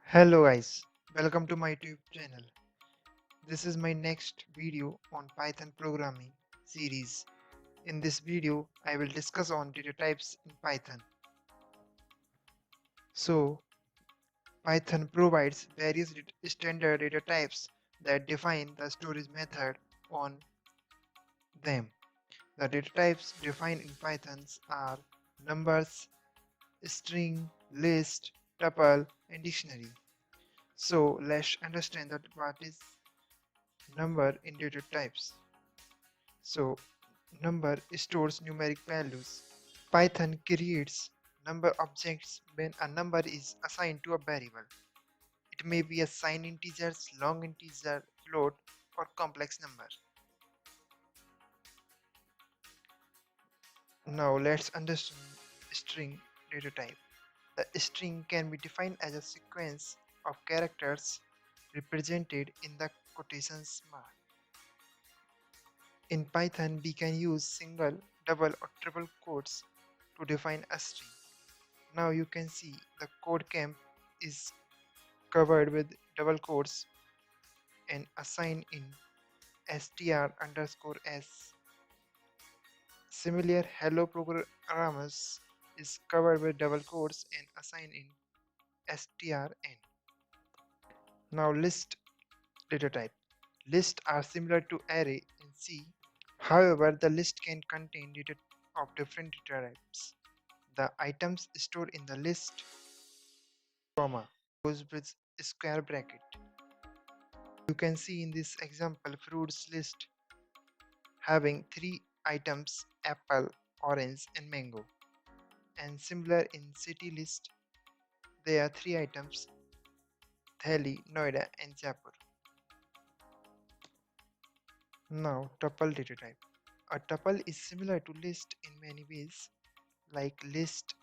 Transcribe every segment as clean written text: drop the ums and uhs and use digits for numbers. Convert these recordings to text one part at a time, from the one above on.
Hello guys, welcome to my YouTube channel. This is my next video on Python programming series. In this video, I will discuss on data types in Python. So, Python provides various standard data types that define the storage method on them. The data types defined in Pythons are numbers, string, list, tuple, and dictionary. So, let's understand that what is number in data types. So, number stores numeric values. Python creates number objects when a number is assigned to a variable. It may be assigned integers, long integer, float, or complex number. Now let's understand string data type. The string can be defined as a sequence of characters represented in the quotations mark. In Python, we can use single, double, or triple quotes to define a string. Now you can see the CodeCamp is covered with double quotes and assigned in str_s. Similar hello programmers is covered with double quotes and assigned in strn. Now list data type. Lists are similar to array in C. However, the list can contain data of different data types. The items stored in the list, comma, goes with square bracket. You can see in this example fruits list having three items: apple, orange, and mango. And similar in city list, there are three items: Delhi, Noida, and Jaipur. Now tuple data type. A tuple is similar to list in many ways, like list.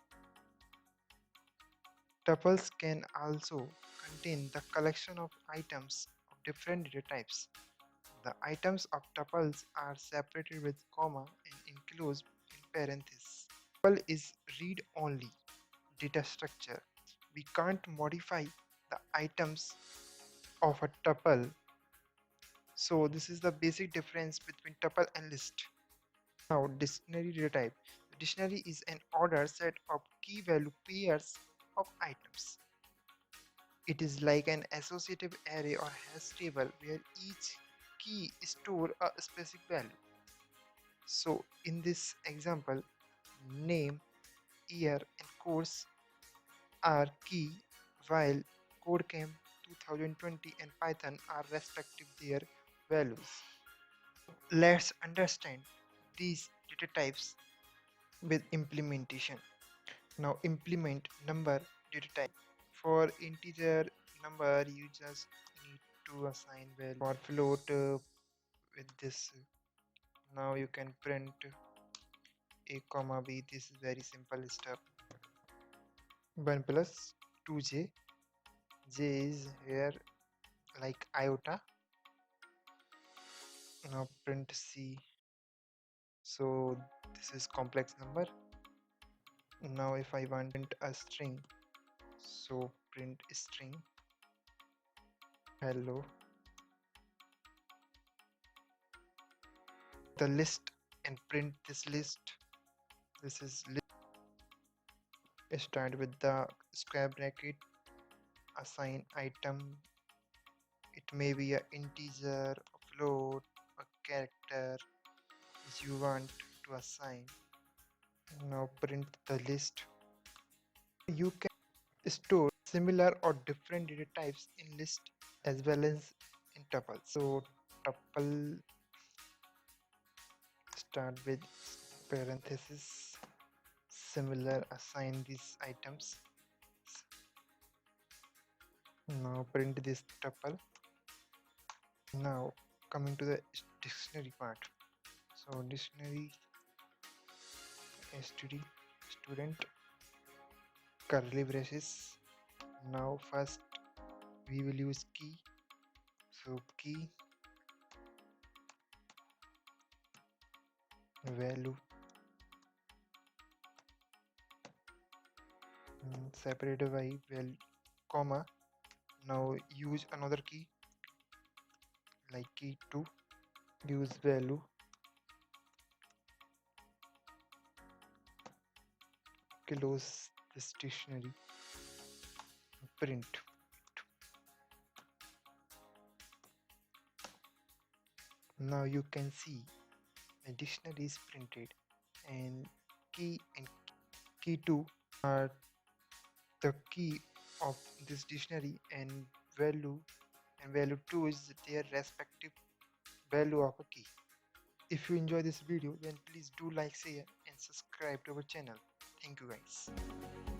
Tuples can also contain the collection of items of different data types. The items of tuples are separated with comma and enclosed in parentheses. Tuple is read-only data structure. We can't modify the items of a tuple. So this is the basic difference between tuple and list. Now dictionary data type. The dictionary is an ordered set of key value pairs of items. It is like an associative array or hash table where each key stores a specific value. So in this example, name, year, and course are key, while CodeCamp 2020 and Python are respective their values. Let's understand these data types with implementation. Now implement number data type. For integer number, you just need to assign value. For float, with this, now you can print a comma b. This is very simple stuff. 1 plus 2j. J is here like iota. Now print c. So this is complex number. Now if I want to print a string, so print string hello. The list and print this list. This is list. Start with the square bracket, assign item. It may be an integer, a float, a character which you want to assign. Now print the list. You can store similar or different data types in list as well as in tuple. So tuple start with parenthesis, similar, assign these items. Now print this tuple. Now coming to the dictionary part. So dictionary student curly braces. Now first we will use key. So key value separated by comma Now use another key like key 2. Use value, close this dictionary, print. Now you can see the dictionary is printed, and key 2 are the key of this dictionary, and value and value 2 is their respective value of a key. If you enjoy this video, then please do like, share and subscribe to our channel. Thank you guys.